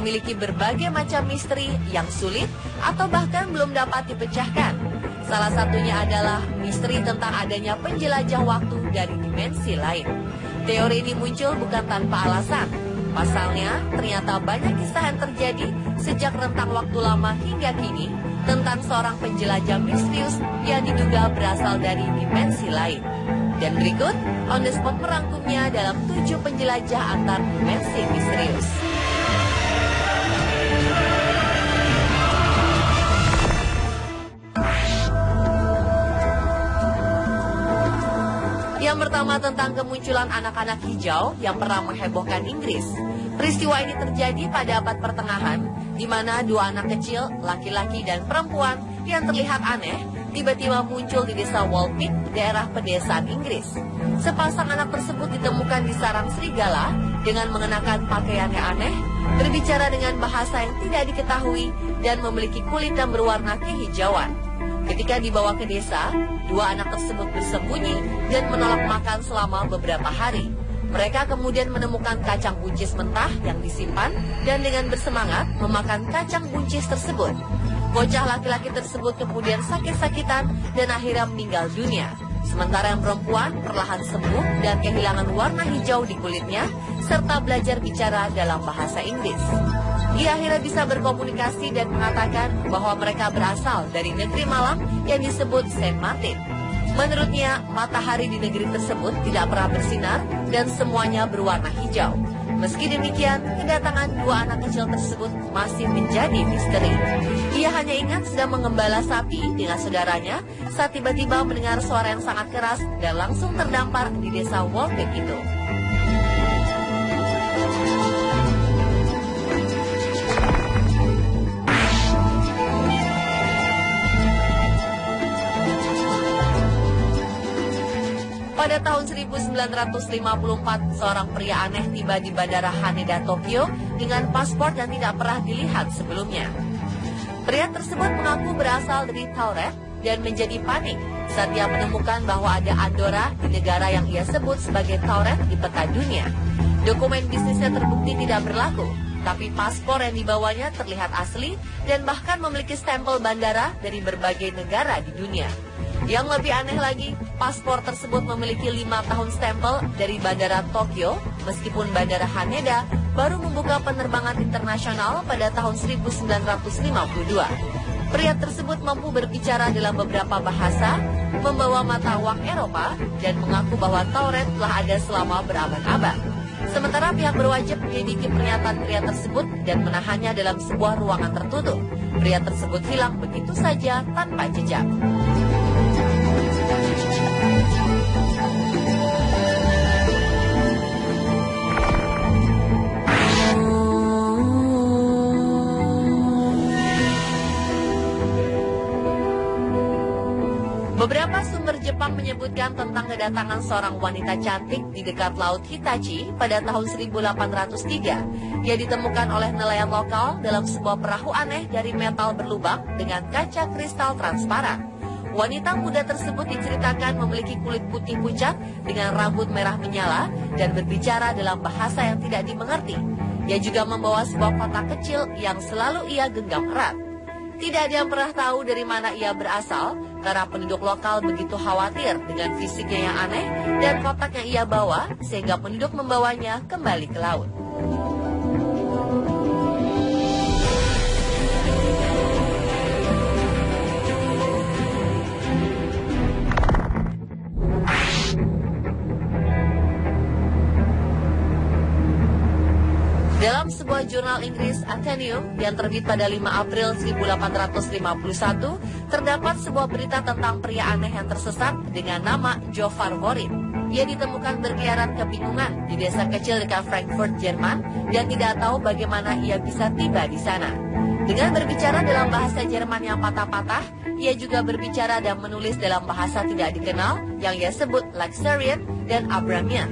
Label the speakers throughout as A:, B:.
A: memiliki berbagai macam misteri yang sulit atau bahkan belum dapat dipecahkan. Salah satunya adalah misteri tentang adanya penjelajah waktu dari dimensi lain. Teori ini muncul bukan tanpa alasan. Pasalnya, ternyata banyak kisah yang terjadi sejak rentang waktu lama hingga kini tentang seorang penjelajah misterius yang diduga berasal dari dimensi lain. Dan berikut, On The Spot merangkumnya dalam 7 penjelajah antar dimensi misterius. Yang pertama tentang kemunculan anak-anak hijau yang pernah menghebohkan Inggris. Peristiwa ini terjadi pada abad pertengahan, di mana 2 anak kecil, laki-laki dan perempuan yang terlihat aneh, tiba-tiba muncul di desa Walpit, daerah pedesaan Inggris. Sepasang anak tersebut ditemukan di sarang serigala dengan mengenakan pakaian yang aneh, berbicara dengan bahasa yang tidak diketahui, dan memiliki kulit yang berwarna kehijauan. Ketika dibawa ke desa, 2 anak tersebut bersembunyi dan menolak makan selama beberapa hari. Mereka kemudian menemukan kacang buncis mentah yang disimpan dan dengan bersemangat memakan kacang buncis tersebut. Bocah laki-laki tersebut kemudian sakit-sakitan dan akhirnya meninggal dunia. Sementara yang perempuan perlahan sembuh dan kehilangan warna hijau di kulitnya serta belajar bicara dalam bahasa Inggris. Ia akhirnya bisa berkomunikasi dan mengatakan bahwa mereka berasal dari negeri malam yang disebut Saint Martin. Menurutnya, matahari di negeri tersebut tidak pernah bersinar dan semuanya berwarna hijau. Meski demikian, kedatangan 2 anak kecil tersebut masih menjadi misteri. Ia hanya ingat sedang mengembala sapi dengan saudaranya saat tiba-tiba mendengar suara yang sangat keras dan langsung terdampar di desa Walpit itu. Pada tahun 1954, seorang pria aneh tiba di Bandara Haneda, Tokyo dengan paspor yang tidak pernah dilihat sebelumnya. Pria tersebut mengaku berasal dari Tauret dan menjadi panik saat dia menemukan bahwa ada Andorra di negara yang ia sebut sebagai Tauret di peta dunia. Dokumen bisnisnya terbukti tidak berlaku, tapi paspor yang dibawanya terlihat asli dan bahkan memiliki stempel bandara dari berbagai negara di dunia. Yang lebih aneh lagi, paspor tersebut memiliki 5 tahun stempel dari Bandara Tokyo, meskipun Bandara Haneda baru membuka penerbangan internasional pada tahun 1952. Pria tersebut mampu berbicara dalam beberapa bahasa, membawa mata uang Eropa, dan mengaku bahwa Tauret telah ada selama berabad-abad. Sementara pihak berwajib menyelidiki pernyataan pria tersebut dan menahannya dalam sebuah ruangan tertutup. Pria tersebut hilang begitu saja tanpa jejak. Beberapa sumber Jepang menyebutkan tentang kedatangan seorang wanita cantik di dekat Laut Hitachi pada tahun 1803. Ia ditemukan oleh nelayan lokal dalam sebuah perahu aneh dari metal berlubang dengan kaca kristal transparan. Wanita muda tersebut diceritakan memiliki kulit putih pucat dengan rambut merah menyala dan berbicara dalam bahasa yang tidak dimengerti. Ia juga membawa sebuah kotak kecil yang selalu ia genggam erat. Tidak ada yang pernah tahu dari mana ia berasal, karena penduduk lokal begitu khawatir dengan fisiknya yang aneh dan kotak yang ia bawa, sehingga penduduk membawanya kembali ke laut. Dalam sebuah jurnal Inggris Athenaeum yang terbit pada 5 April 1851, terdapat sebuah berita tentang pria aneh yang tersesat dengan nama Jofar Vorin. Ia ditemukan berkeliaran kebingungan di desa kecil dekat Frankfurt, Jerman, dan tidak tahu bagaimana ia bisa tiba di sana. Dengan berbicara dalam bahasa Jerman yang patah-patah, ia juga berbicara dan menulis dalam bahasa tidak dikenal yang ia sebut Laxarian dan Abramian.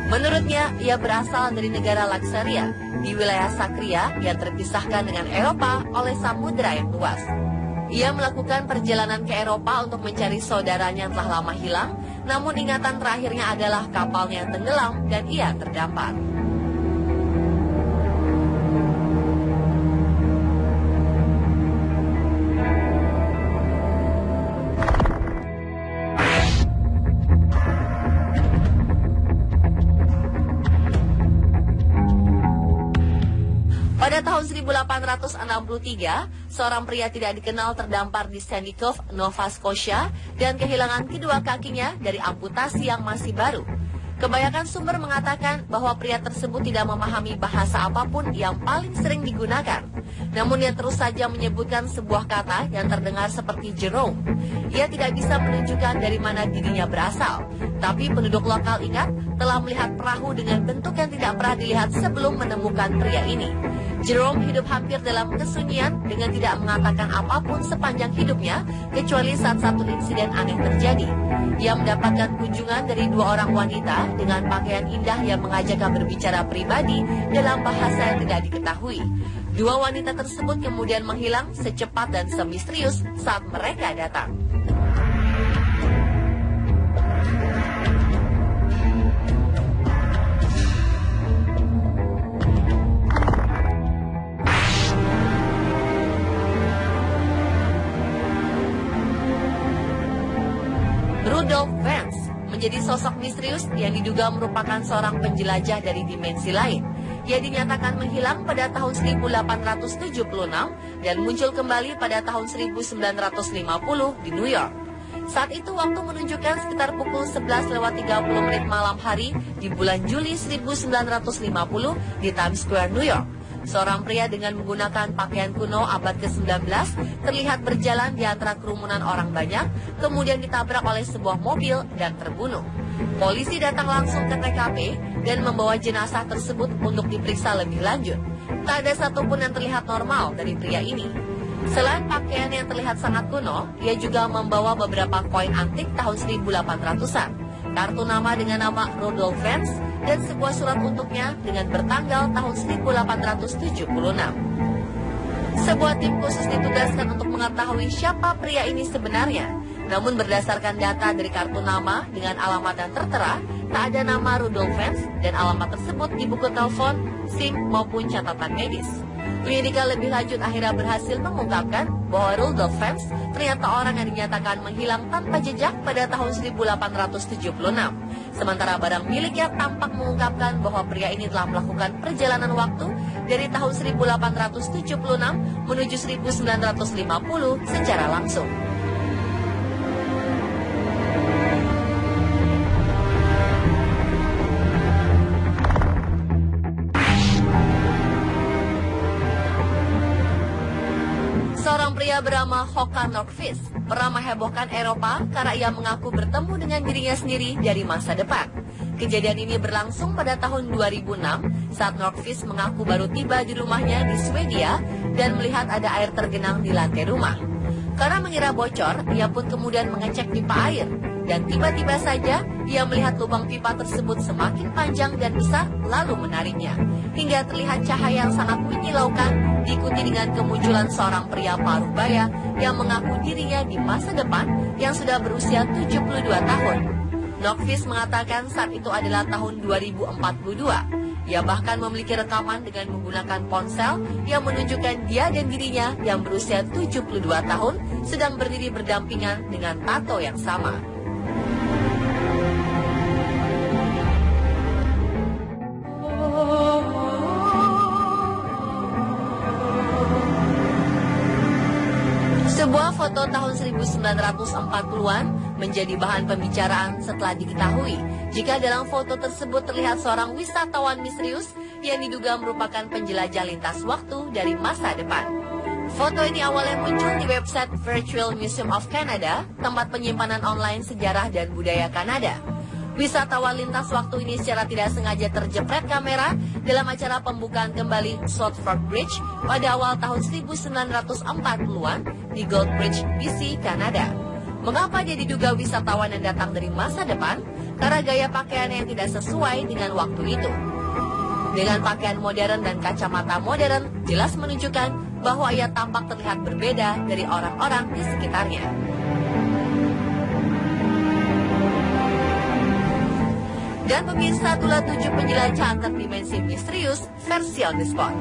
A: Menurutnya, ia berasal dari negara Laxaria, di wilayah Sakria yang terpisahkan dengan Eropa oleh samudera yang luas. Ia melakukan perjalanan ke Eropa untuk mencari saudaranya yang telah lama hilang, namun ingatan terakhirnya adalah kapalnya yang tenggelam dan ia terdampar. seorang pria tidak dikenal terdampar di Sandy Cove, Nova Scotia, dan kehilangan kedua kakinya dari amputasi yang masih baru. Kebanyakan sumber mengatakan bahwa pria tersebut tidak memahami bahasa apapun yang paling sering digunakan. Namun ia terus saja menyebutkan sebuah kata yang terdengar seperti Jerome. Ia tidak bisa menunjukkan dari mana dirinya berasal. Tapi penduduk lokal ingat telah melihat perahu dengan bentuk yang tidak pernah dilihat sebelum menemukan pria ini. Jerome hidup hampir dalam kesunyian dengan tidak mengatakan apapun sepanjang hidupnya, kecuali saat satu insiden aneh terjadi. Ia mendapatkan kunjungan dari dua orang wanita dengan pakaian indah yang mengajaknya berbicara pribadi dalam bahasa yang tidak diketahui. Dua wanita tersebut kemudian menghilang secepat dan semisterius saat mereka datang. Rudolph Vance menjadi sosok misterius yang diduga merupakan seorang penjelajah dari dimensi lain. Ia dinyatakan menghilang pada tahun 1876 dan muncul kembali pada tahun 1950 di New York. Saat itu waktu menunjukkan sekitar pukul 11:30 malam hari di bulan Juli 1950 di Times Square, New York. Seorang pria dengan menggunakan pakaian kuno abad ke-19 terlihat berjalan di antara kerumunan orang banyak, kemudian ditabrak oleh sebuah mobil dan terbunuh. Polisi datang langsung ke TKP dan membawa jenazah tersebut untuk diperiksa lebih lanjut. Tak ada satupun yang terlihat normal dari pria ini. Selain pakaian yang terlihat sangat kuno, ia juga membawa beberapa koin antik tahun 1800-an, kartu nama dengan nama Rudolph Vance, dan sebuah surat untuknya dengan bertanggal tahun 1876. Sebuah tim khusus ditugaskan untuk mengetahui siapa pria ini sebenarnya. Namun berdasarkan data dari kartu nama dengan alamat yang tertera, tak ada nama Rudolph Vance dan alamat tersebut di buku telepon, SIM maupun catatan medis. Penyelidikan lebih lanjut akhirnya berhasil mengungkapkan bahwa Rudolph Vance ternyata orang yang dinyatakan menghilang tanpa jejak pada tahun 1876. Sementara barang miliknya tampak mengungkapkan bahwa pria ini telah melakukan perjalanan waktu dari tahun 1876 menuju 1950 secara langsung. Seorang pria bernama Håkan Nordqvist pernah menghebohkan Eropa karena ia mengaku bertemu dengan dirinya sendiri dari masa depan. Kejadian ini berlangsung pada tahun 2006 saat Nordqvist mengaku baru tiba di rumahnya di Swedia dan melihat ada air tergenang di lantai rumah. Karena mengira bocor, ia pun kemudian mengecek pipa air. Dan tiba-tiba saja ia melihat lubang pipa tersebut semakin panjang dan besar lalu menariknya. Hingga terlihat cahaya yang sangat menyilaukan diikuti dengan kemunculan seorang pria paruh baya yang mengaku dirinya di masa depan yang sudah berusia 72 tahun. Nordqvist mengatakan saat itu adalah tahun 2042. Ia bahkan memiliki rekaman dengan menggunakan ponsel yang menunjukkan dia dan dirinya yang berusia 72 tahun sedang berdiri berdampingan dengan tato yang sama. Sebuah foto tahun 1940-an menjadi bahan pembicaraan setelah diketahui jika dalam foto tersebut terlihat seorang wisatawan misterius yang diduga merupakan penjelajah lintas waktu dari masa depan. Foto ini awalnya muncul di website Virtual Museum of Canada, tempat penyimpanan online sejarah dan budaya Kanada. Wisatawan lintas waktu ini secara tidak sengaja terjepret kamera dalam acara pembukaan kembali South Fork Bridge pada awal tahun 1940-an di Goldbridge, BC, Kanada. Mengapa dia diduga wisatawan yang datang dari masa depan? Karena gaya pakaian yang tidak sesuai dengan waktu itu. Dengan pakaian modern dan kacamata modern, jelas menunjukkan bahwa ia tampak terlihat berbeda dari orang-orang di sekitarnya. Dan pemirsa, itulah 7 penjelajah antar dimensi misterius versi on the spot.